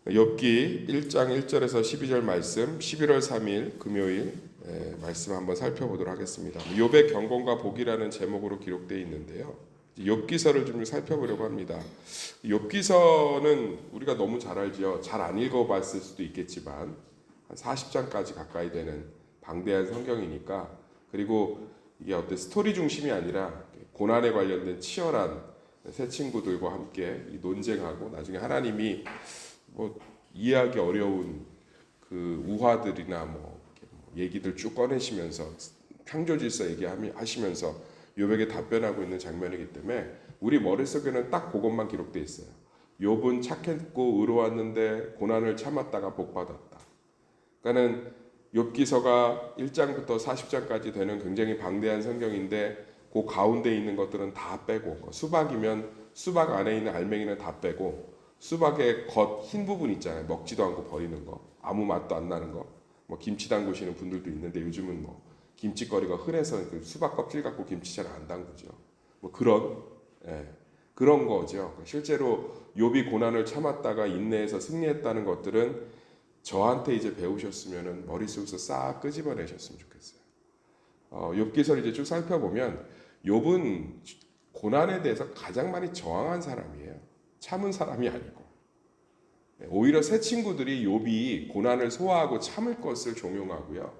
욥기 1장 1절에서 12절 말씀, 11월 3일 금요일 말씀 한번 살펴보도록 하겠습니다. 욥의 경건과 복이라는 제목으로 기록되어 있는데요. 욥기서를 좀 살펴보려고 합니다. 욥기서는 우리가 너무 잘 알죠. 잘 안 읽어봤을 수도 있겠지만 한 40장까지 가까이 되는 방대한 성경이니까, 그리고 이게 어떤 스토리 중심이 아니라 고난에 관련된 치열한 새 친구들과 함께 논쟁하고 나중에 하나님이 이해하기 어려운 그 우화들이나 얘기들 쭉 꺼내시면서 창조 질서 얘기하시면서 욥에게 답변하고 있는 장면이기 때문에 우리 머릿속에는 딱 그것만 기록되어 있어요. 욥은 착했고 의로웠는데 고난을 참았다가 복받았다. 그러니까는 욥기서가 1장부터 40장까지 되는 굉장히 방대한 성경인데 그 가운데 있는 것들은 다 빼고, 수박이면 수박 안에 있는 알맹이는 다 빼고 수박의 겉 흰 부분 있잖아요. 먹지도 않고 버리는 거, 아무 맛도 안 나는 거. 김치 담그시는 분들도 있는데 요즘은 김치거리가 흔해서 그 수박 껍질 갖고 김치 잘 안 담그죠. 그런 거죠. 실제로 욥이 고난을 참았다가 인내해서 승리했다는 것들은 저한테 이제 배우셨으면은 머릿속에서 싹 끄집어내셨으면 좋겠어요. 욥기서를 이제 쭉 살펴보면 욥은 고난에 대해서 가장 많이 저항한 사람이에요. 참은 사람이 아니고. 오히려 새 친구들이 욥이 고난을 소화하고 참을 것을 종용하고요.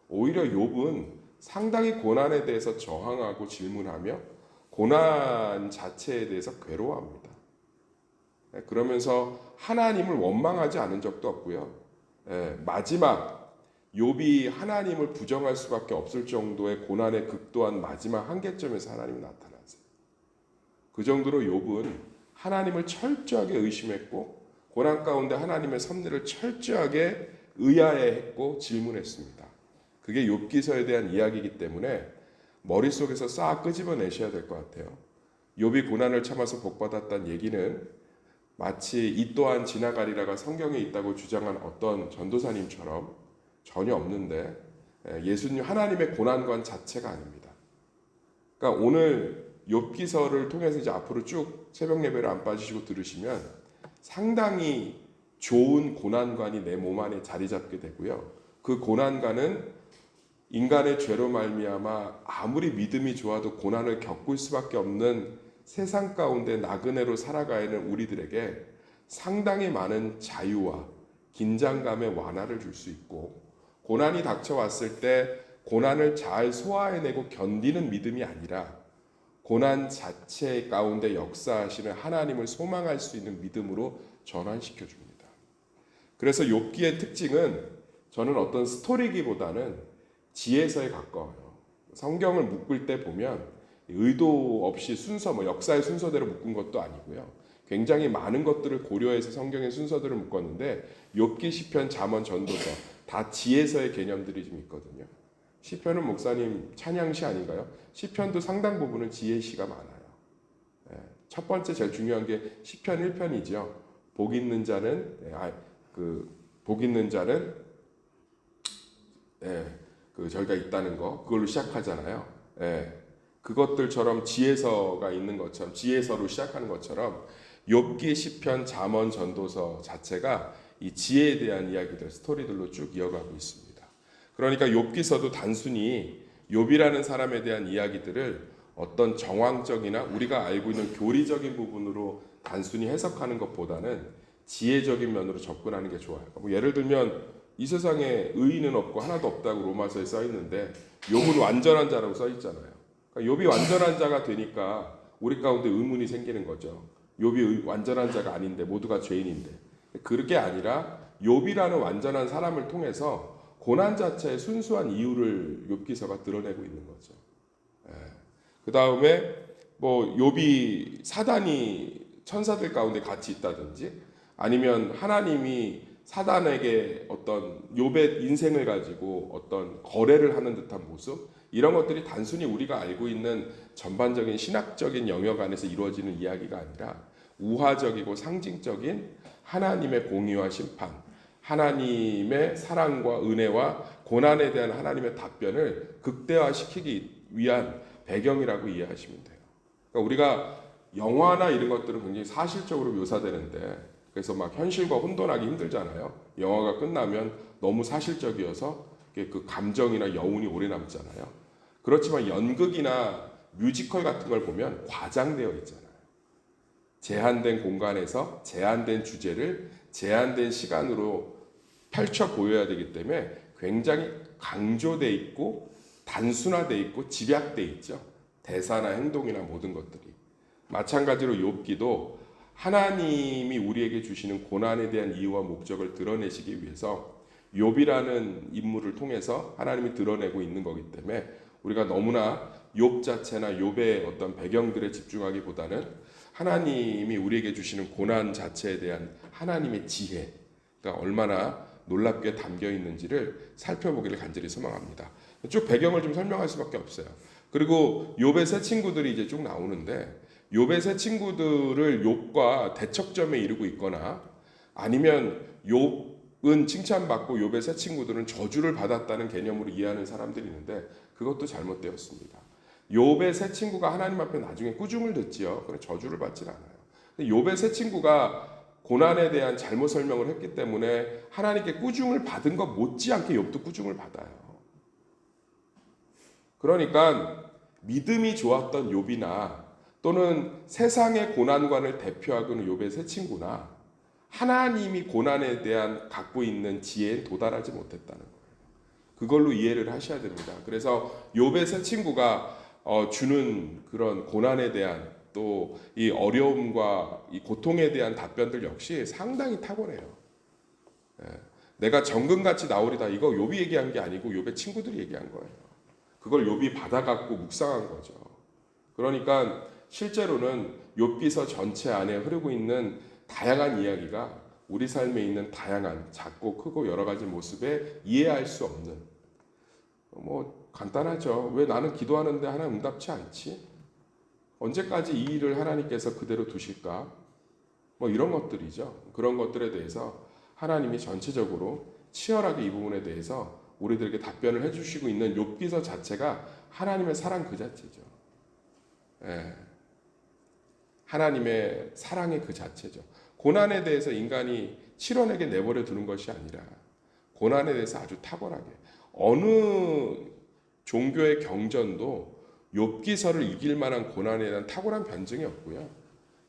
오히려 욥은 상당히 고난에 대해서 저항하고 질문하며 고난 자체에 대해서 괴로워합니다. 그러면서 하나님을 원망하지 않은 적도 없고요. 마지막 욥이 하나님을 부정할 수밖에 없을 정도의 고난의 극도한 마지막 한계점에서 하나님이 나타나세요. 그 정도로 욥은 하나님을 철저하게 의심했고 고난 가운데 하나님의 섭리를 철저하게 의아해했고 질문했습니다. 그게 욥기서에 대한 이야기이기 때문에 머릿속에서 싹 끄집어내셔야 될 것 같아요. 욥이 고난을 참아서 복받았다는 얘기는 마치 이 또한 지나가리라가 성경에 있다고 주장한 어떤 전도사님처럼 전혀 없는데, 예수님 하나님의 고난관 자체가 아닙니다. 그러니까 오늘 욥기서를 통해서 이제 앞으로 쭉 새벽 예배를 안 빠지시고 들으시면 상당히 좋은 고난관이 내 몸 안에 자리 잡게 되고요. 그 고난관은 인간의 죄로 말미암아 아무리 믿음이 좋아도 고난을 겪을 수밖에 없는 세상 가운데 나그네로 살아가는 우리들에게 상당히 많은 자유와 긴장감의 완화를 줄 수 있고, 고난이 닥쳐왔을 때 고난을 잘 소화해내고 견디는 믿음이 아니라 고난 자체 가운데 역사하시는 하나님을 소망할 수 있는 믿음으로 전환시켜 줍니다. 그래서 욥기의 특징은 저는 어떤 스토리기보다는 지혜서에 가까워요. 성경을 묶을 때 보면 의도 없이 역사의 순서대로 묶은 것도 아니고요. 굉장히 많은 것들을 고려해서 성경의 순서들을 묶었는데 욥기, 시편, 잠언, 전도서 다 지혜서의 개념들이 좀 있거든요. 시편은 목사님 찬양시 아닌가요? 시편도 상당 부분은 지혜시가 많아요. 첫 번째 제일 중요한 게 시편 1편이죠. 복 있는 자는 저희가 있다는 거, 그걸로 시작하잖아요. 그것들처럼 지혜서가 있는 것처럼, 지혜서로 시작하는 것처럼 욥기, 시편, 잠언, 전도서 자체가 이 지혜에 대한 이야기들, 스토리들로 쭉 이어가고 있습니다. 그러니까 욥기서도 단순히 욥이라는 사람에 대한 이야기들을 어떤 정황적이나 우리가 알고 있는 교리적인 부분으로 단순히 해석하는 것보다는 지혜적인 면으로 접근하는 게 좋아요. 예를 들면 이 세상에 의인은 없고 하나도 없다고 로마서에 써 있는데 욥은 완전한 자라고 써 있잖아요. 그러니까 욥이 완전한 자가 되니까 우리 가운데 의문이 생기는 거죠. 욥이 완전한 자가 아닌데 모두가 죄인인데. 그게 아니라 욥이라는 완전한 사람을 통해서 고난 자체의 순수한 이유를 욥기서가 드러내고 있는 거죠. 그 다음에 욥이 사단이 천사들 가운데 같이 있다든지, 아니면 하나님이 사단에게 어떤 욥의 인생을 가지고 어떤 거래를 하는 듯한 모습, 이런 것들이 단순히 우리가 알고 있는 전반적인 신학적인 영역 안에서 이루어지는 이야기가 아니라 우화적이고 상징적인 하나님의 공의와 심판, 하나님의 사랑과 은혜와 고난에 대한 하나님의 답변을 극대화시키기 위한 배경이라고 이해하시면 돼요. 그러니까 우리가 영화나 이런 것들은 굉장히 사실적으로 묘사되는데 그래서 막 현실과 혼돈하기 힘들잖아요. 영화가 끝나면 너무 사실적이어서 그 감정이나 여운이 오래 남잖아요. 그렇지만 연극이나 뮤지컬 같은 걸 보면 과장되어 있잖아요. 제한된 공간에서 제한된 주제를 제한된 시간으로 펼쳐 보여야 되기 때문에 굉장히 강조돼 있고 단순화돼 있고 집약돼 있죠. 대사나 행동이나 모든 것들이. 마찬가지로 욥기도 하나님이 우리에게 주시는 고난에 대한 이유와 목적을 드러내시기 위해서 욥이라는 인물을 통해서 하나님이 드러내고 있는 거기 때문에 우리가 너무나 욥 자체나 욥의 어떤 배경들에 집중하기보다는 하나님이 우리에게 주시는 고난 자체에 대한 하나님의 지혜가 얼마나 놀랍게 담겨 있는지를 살펴보기를 간절히 소망합니다. 쭉 배경을 좀 설명할 수밖에 없어요. 그리고 욥의 세 친구들이 이제 쭉 나오는데 욥의 세 친구들을 욥과 대척점에 이르고 있거나 아니면 욥은 칭찬받고 욥의 세 친구들은 저주를 받았다는 개념으로 이해하는 사람들이 있는데 그것도 잘못되었습니다. 욥의 세 친구가 하나님 앞에 나중에 꾸중을 듣지요. 그래 저주를 받질 않아요. 근데 욥의 세 친구가 고난에 대한 잘못 설명을 했기 때문에 하나님께 꾸중을 받은 것 못지않게 욥도 꾸중을 받아요. 그러니까 믿음이 좋았던 욥이나 또는 세상의 고난관을 대표하고 있는 욥의 세 친구나 하나님이 고난에 대한 갖고 있는 지혜에 도달하지 못했다는 거예요. 그걸로 이해를 하셔야 됩니다. 그래서 욥의 세 친구가 주는 그런 고난에 대한 또 이 어려움과 이 고통에 대한 답변들 역시 상당히 탁월해요. 내가 정금같이 나오리다 이거 욥이 얘기한 게 아니고 욥의 친구들이 얘기한 거예요. 그걸 욥이 받아갖고 묵상한 거죠. 그러니까 실제로는 욥기서 전체 안에 흐르고 있는 다양한 이야기가 우리 삶에 있는 다양한 작고 크고 여러 가지 모습에 이해할 수 없는 뭐 간단하죠. 왜 나는 기도하는데 하나님 응답치 않지? 언제까지 이 일을 하나님께서 그대로 두실까? 뭐 이런 것들이죠. 그런 것들에 대해서 하나님이 전체적으로 치열하게 이 부분에 대해서 우리들에게 답변을 해주시고 있는 욥기서 자체가 하나님의 사랑 그 자체죠. 예. 하나님의 사랑의 그 자체죠. 고난에 대해서 인간이 실현에게 내버려 두는 것이 아니라 고난에 대해서 아주 탁월하게 어느 종교의 경전도 욥기서를 이길 만한 고난에 대한 탁월한 변증이 없고요.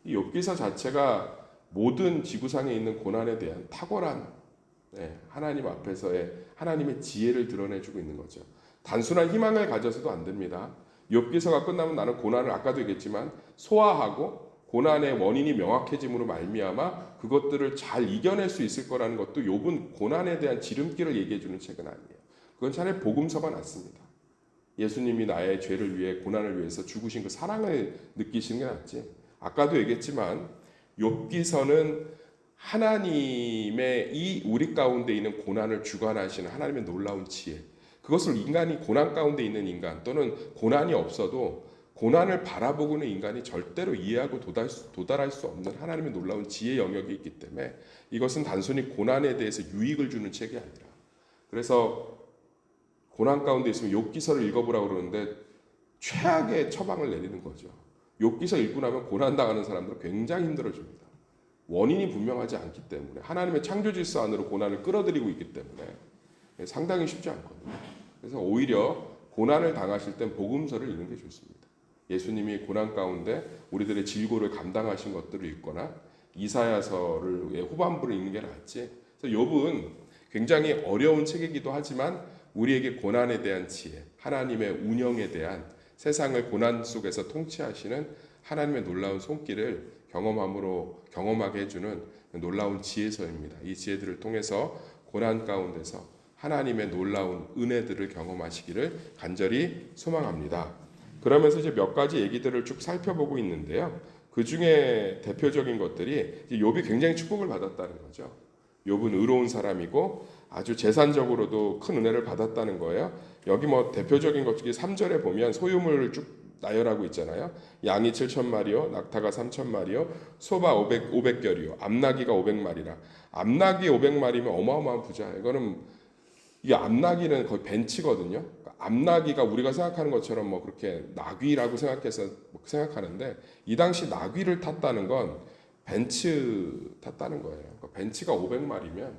이 욥기서 자체가 모든 지구상에 있는 고난에 대한 탁월한 하나님 앞에서의 하나님의 지혜를 드러내주고 있는 거죠. 단순한 희망을 가져서도 안 됩니다. 욥기서가 끝나면 나는 고난을 아까도 얘기했지만 소화하고 고난의 원인이 명확해짐으로 말미암아 그것들을 잘 이겨낼 수 있을 거라는 것도 욥은 고난에 대한 지름길을 얘기해주는 책은 아니에요. 그건 차라리 복음서가 낫습니다. 예수님이 나의 죄를 위해 고난을 위해서 죽으신 그 사랑을 느끼시는 게 낫지. 아까도 얘기했지만 욥기서는 하나님의 이 우리 가운데 있는 고난을 주관하시는 하나님의 놀라운 지혜, 그것을 인간이 고난 가운데 있는 인간 또는 고난이 없어도 고난을 바라보고는 인간이 절대로 이해하고 도달할 수 없는 하나님의 놀라운 지혜 영역이 있기 때문에 이것은 단순히 고난에 대해서 유익을 주는 책이 아니라, 그래서 고난 가운데 있으면 욥기서를 읽어보라고 그러는데 최악의 처방을 내리는 거죠. 욥기서 읽고 나면 고난 당하는 사람들은 굉장히 힘들어집니다. 원인이 분명하지 않기 때문에 하나님의 창조 질서 안으로 고난을 끌어들이고 있기 때문에 상당히 쉽지 않거든요. 그래서 오히려 고난을 당하실 땐 복음서를 읽는 게 좋습니다. 예수님이 고난 가운데 우리들의 질고를 감당하신 것들을 읽거나 이사야서를 후반부를 읽는 게 낫지. 그래서 욥은 굉장히 어려운 책이기도 하지만 우리에게 고난에 대한 지혜, 하나님의 운영에 대한 세상을 고난 속에서 통치하시는 하나님의 놀라운 손길을 경험하게 해주는 놀라운 지혜서입니다. 이 지혜들을 통해서 고난 가운데서 하나님의 놀라운 은혜들을 경험하시기를 간절히 소망합니다. 그러면서 이제 몇 가지 얘기들을 쭉 살펴보고 있는데요. 그 중에 대표적인 것들이 욥이 굉장히 축복을 받았다는 거죠. 욥은 의로운 사람이고 아주 재산적으로도 큰 은혜를 받았다는 거예요. 여기 뭐 대표적인 것 중에 3절에 보면 소유물을 쭉 나열하고 있잖아요. 양이 7,000마리요, 낙타가 3,000마리요, 소바 500결이요, 암나귀가 500마리라. 암나귀 500마리면 어마어마한 부자예요. 이게 암나귀는 거의 벤치거든요. 암나귀가 우리가 생각하는 것처럼 뭐 그렇게 나귀라고 생각하는데 이 당시 나귀를 탔다는 건 벤츠 탔다는 거예요. 그러니까 벤츠가 500마리면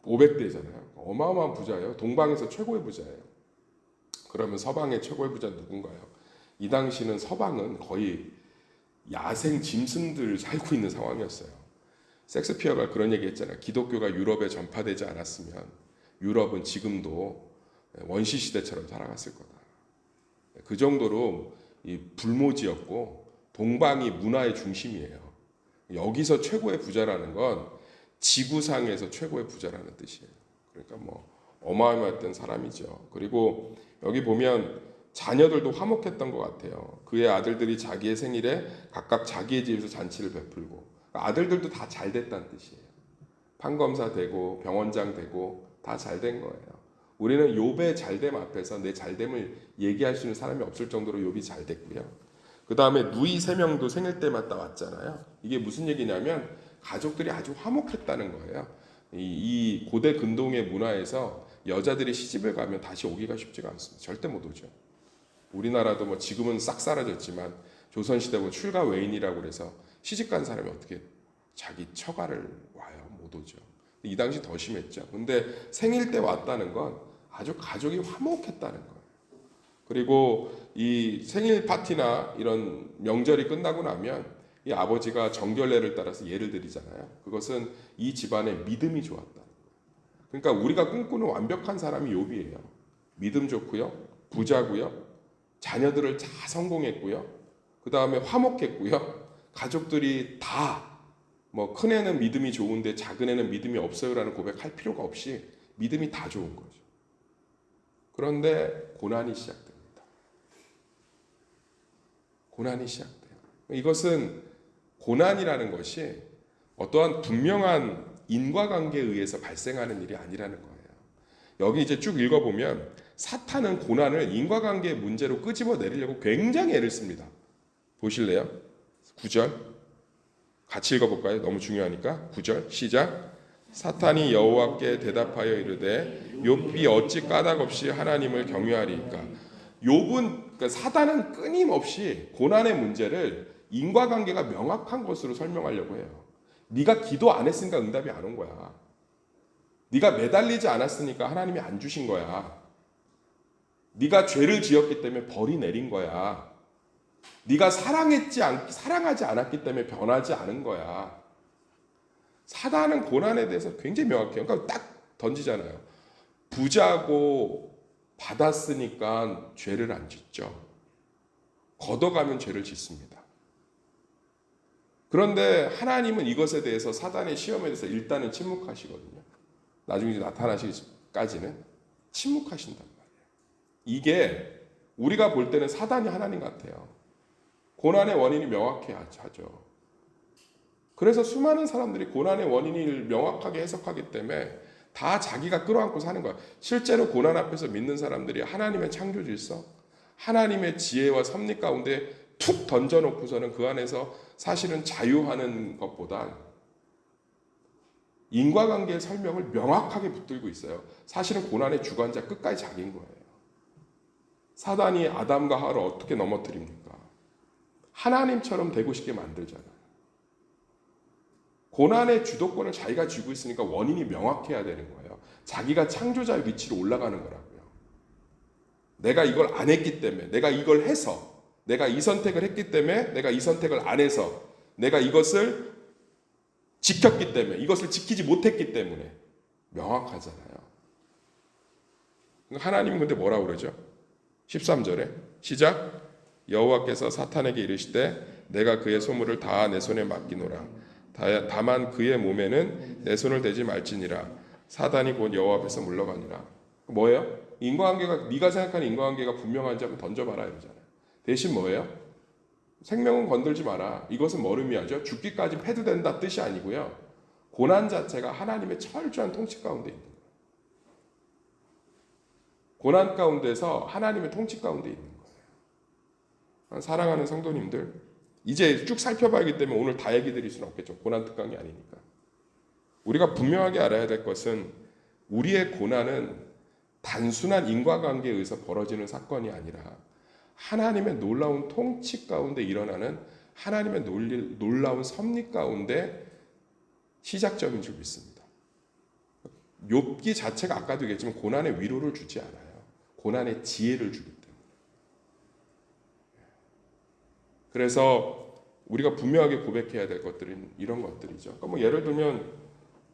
500대잖아요. 어마어마한 부자예요. 동방에서 최고의 부자예요. 그러면 서방의 최고의 부자 누군가요? 이 당시는 서방은 거의 야생 짐승들 살고 있는 상황이었어요. 섹스피어가 그런 얘기 했잖아요. 기독교가 유럽에 전파되지 않았으면 유럽은 지금도 원시 시대처럼 살아갔을 거다. 그 정도로 이 불모지였고 동방이 문화의 중심이에요. 여기서 최고의 부자라는 건 지구상에서 최고의 부자라는 뜻이에요. 그러니까 뭐 어마어마했던 사람이죠. 그리고 여기 보면 자녀들도 화목했던 것 같아요. 그의 아들들이 자기의 생일에 각각 자기의 집에서 잔치를 베풀고 아들들도 다 잘 됐다는 뜻이에요. 판검사 되고 병원장 되고 다 잘 된 거예요. 우리는 욥의 잘됨 앞에서 내 잘됨을 얘기할 수 있는 사람이 없을 정도로 욥이 잘 됐고요. 그 다음에 누이 3명도 생일 때마다 왔잖아요. 이게 무슨 얘기냐면 가족들이 아주 화목했다는 거예요. 이 고대 근동의 문화에서 여자들이 시집을 가면 다시 오기가 쉽지가 않습니다. 절대 못 오죠. 우리나라도 뭐 지금은 싹 사라졌지만 조선시대 뭐 출가 외인이라고 그래서 시집 간 사람이 어떻게 자기 처가를 와요? 못 오죠. 이 당시 더 심했죠. 근데 생일 때 왔다는 건 아주 가족이 화목했다는 거예요. 그리고 이 생일 파티나 이런 명절이 끝나고 나면 이 아버지가 정결례를 따라서 예를 드리잖아요. 그것은 이 집안의 믿음이 좋았다. 그러니까 우리가 꿈꾸는 완벽한 사람이 욥이에요. 믿음 좋고요, 부자고요, 자녀들을 다 성공했고요, 그 다음에 화목했고요, 가족들이 다 뭐 큰애는 믿음이 좋은데 작은애는 믿음이 없어요라는 고백할 필요가 없이 믿음이 다 좋은 거죠. 그런데 고난이 시작됩니다. 고난이 시작돼요. 이것은 고난이라는 것이 어떠한 분명한 인과관계에 의해서 발생하는 일이 아니라는 거예요. 여기 이제 쭉 읽어보면 사탄은 고난을 인과관계의 문제로 끄집어내려고 굉장히 애를 씁니다. 보실래요? 9절 같이 읽어볼까요? 너무 중요하니까 9절 시작. 사탄이 여호와께 대답하여 이르되 욥이 어찌 까닭없이 하나님을 경외하리이까. 욥은 그러니까 사단은 끊임없이 고난의 문제를 인과관계가 명확한 것으로 설명하려고 해요. 네가 기도 안 했으니까 응답이 안 온 거야. 네가 매달리지 않았으니까 하나님이 안 주신 거야. 네가 죄를 지었기 때문에 벌이 내린 거야. 네가 사랑하지 않았기 때문에 변하지 않은 거야. 사단은 고난에 대해서 굉장히 명확해요. 그러니까 딱 던지잖아요. 부자고 받았으니까 죄를 안 짓죠. 걷어가면 죄를 짓습니다. 그런데 하나님은 이것에 대해서 사단의 시험에 대해서 일단은 침묵하시거든요. 나중에 이제 나타나시기까지는 침묵하신단 말이에요. 이게 우리가 볼 때는 사단이 하나님 같아요. 고난의 원인이 명확해야 하죠. 그래서 수많은 사람들이 고난의 원인을 명확하게 해석하기 때문에 다 자기가 끌어안고 사는 거야. 실제로 고난 앞에서 믿는 사람들이 하나님의 창조 질서, 하나님의 지혜와 섭리 가운데 툭 던져놓고서는 그 안에서 사실은 자유하는 것보다 인과관계의 설명을 명확하게 붙들고 있어요. 사실은 고난의 주관자 끝까지 자기인 거예요. 사단이 아담과 하와를 어떻게 넘어뜨립니까? 하나님처럼 되고 싶게 만들잖아요. 고난의 주도권을 자기가 쥐고 있으니까 원인이 명확해야 되는 거예요. 자기가 창조자의 위치로 올라가는 거라고요. 내가 이걸 안 했기 때문에, 내가 이걸 해서, 내가 이 선택을 했기 때문에, 내가 이 선택을 안 해서, 내가 이것을 지켰기 때문에, 이것을 지키지 못했기 때문에 명확하잖아요. 하나님은 근데 뭐라고 그러죠? 13절에 시작. 여호와께서 사탄에게 이르시되 내가 그의 소물을 다 내 손에 맡기노라. 다만 그의 몸에는 내 손을 대지 말지니라. 사단이 곧 여호와 앞에서 물러가니라. 뭐예요? 인과관계가 네가 생각하는 인과관계가 분명한지 한번 던져봐라 이러잖아요. 대신 뭐예요? 생명은 건들지 마라. 이것은 뭘 의미하죠? 죽기까지 패도된다 뜻이 아니고요. 고난 자체가 하나님의 철저한 통치 가운데 있는 거예요. 고난 가운데서 하나님의 통치 가운데 있는 거예요. 사랑하는 성도님들, 이제 쭉 살펴봐야기 때문에 오늘 다 얘기 드릴 수는 없겠죠. 고난 특강이 아니니까. 우리가 분명하게 알아야 될 것은 우리의 고난은 단순한 인과관계에 의해서 벌어지는 사건이 아니라 하나님의 놀라운 통치 가운데 일어나는 하나님의 놀라운 섭리 가운데 시작점인 줄 믿습니다. 욥기 자체가 아까도 얘기했지만 고난의 위로를 주지 않아요. 고난의 지혜를 주기 때문에. 그래서 우리가 분명하게 고백해야 될 것들은 이런 것들이죠. 그러니까 뭐 예를 들면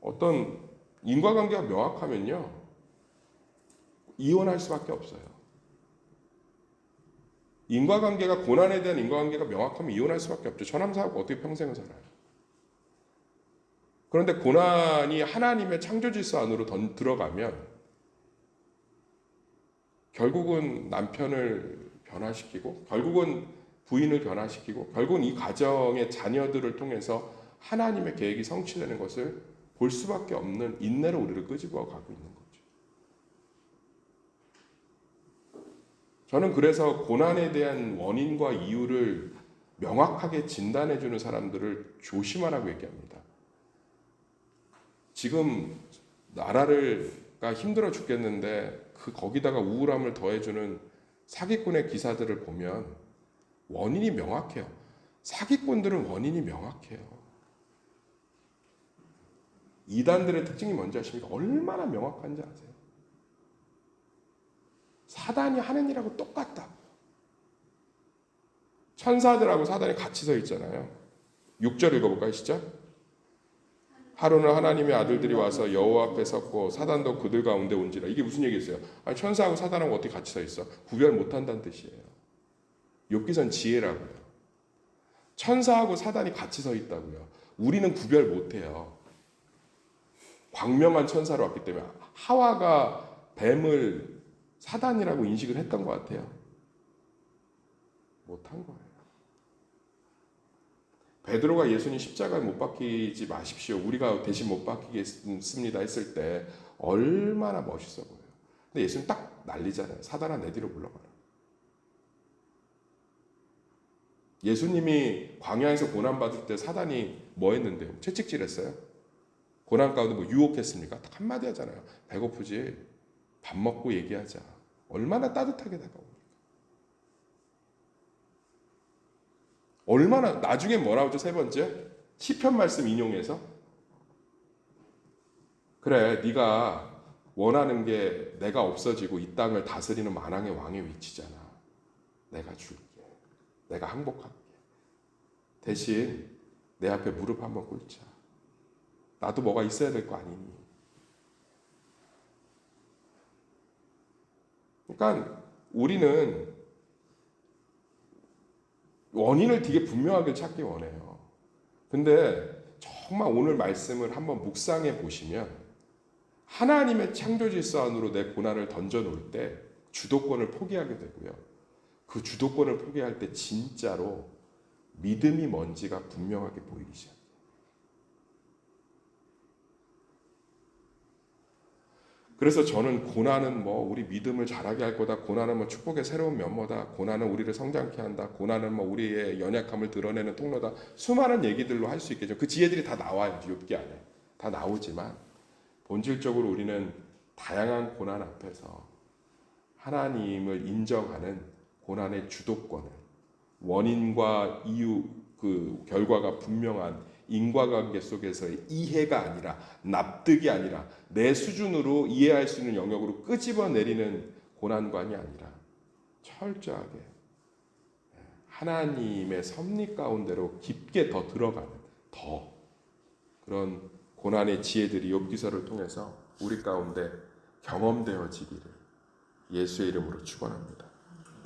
어떤 인과관계가 명확하면요, 이혼할 수밖에 없어요. 인과관계가, 고난에 대한 인과관계가 명확하면 이혼할 수밖에 없죠. 처남사하고 어떻게 평생을 살아요? 그런데 고난이 하나님의 창조 질서 안으로 들어가면 결국은 남편을 변화시키고, 결국은 부인을 변화시키고, 결국은 이 가정의 자녀들을 통해서 하나님의 계획이 성취되는 것을 볼 수밖에 없는 인내로 우리를 끄집어 가고 있는 거죠. 저는 그래서 고난에 대한 원인과 이유를 명확하게 진단해주는 사람들을 조심하라고 얘기합니다. 지금 나라가 힘들어 죽겠는데 거기다가 우울함을 더해주는 사기꾼의 기사들을 보면 원인이 명확해요. 사기꾼들은 원인이 명확해요. 이단들의 특징이 뭔지 아십니까? 얼마나 명확한지 아세요? 사단이 하는 일하고 똑같다. 천사들하고 사단이 같이 서 있잖아요. 6절 읽어볼까요? 시작. 하루는 하나님의 아들들이 와서 여호와 앞에 섰고 사단도 그들 가운데 온지라. 이게 무슨 얘기였어요? 아니, 천사하고 사단하고 어떻게 같이 서 있어? 구별 못한다는 뜻이에요. 욥기선 지혜라고요. 천사하고 사단이 같이 서 있다고요. 우리는 구별 못해요. 광명한 천사로 왔기 때문에 하와가 뱀을 사단이라고 인식을 했던 것 같아요. 못한 거예요. 베드로가 예수님 십자가에 못 박히지 마십시오. 우리가 대신 못 박히겠습니다 했을 때 얼마나 멋있어 보여요. 근데 예수님 딱 난리잖아요. 사단아 내 뒤로 물러가라. 예수님이 광야에서 고난받을 때 사단이 뭐 했는데요? 채찍질했어요? 고난 가운데 뭐 유혹했습니까? 딱 한마디 하잖아요. 배고프지? 밥 먹고 얘기하자. 얼마나 따뜻하게 다가옵니까? 얼마나, 나중에 뭐 나오죠? 세 번째, 시편 말씀 인용해서 그래, 네가 원하는 게 내가 없어지고 이 땅을 다스리는 만왕의 왕의 위치잖아. 내가 줄게. 내가 항복할게. 대신 내 앞에 무릎 한번 꿇자. 나도 뭐가 있어야 될 거 아니니. 그러니까 우리는 원인을 되게 분명하게 찾기 원해요. 근데 정말 오늘 말씀을 한번 묵상해 보시면 하나님의 창조 질서 안으로 내 고난을 던져 놓을 때 주도권을 포기하게 되고요. 그 주도권을 포기할 때 진짜로 믿음이 뭔지가 분명하게 보이기 시작해요. 그래서 저는 고난은 뭐 우리 믿음을 자라게 할 거다. 고난은 뭐 축복의 새로운 면모다. 고난은 우리를 성장케 한다. 고난은 뭐 우리의 연약함을 드러내는 통로다. 수많은 얘기들로 할 수 있겠죠. 그 지혜들이 다 나와요. 욥기 안에. 다 나오지만 본질적으로 우리는 다양한 고난 앞에서 하나님을 인정하는 고난의 주도권을, 원인과 이유, 그 결과가 분명한 인과관계 속에서의 이해가 아니라, 납득이 아니라 내 수준으로 이해할 수 있는 영역으로 끄집어내리는 고난관이 아니라 철저하게 하나님의 섭리 가운데로 깊게 더 들어가는, 더 그런 고난의 지혜들이 욥기서를 통해서 우리 가운데 경험되어지기를 예수의 이름으로 축원합니다.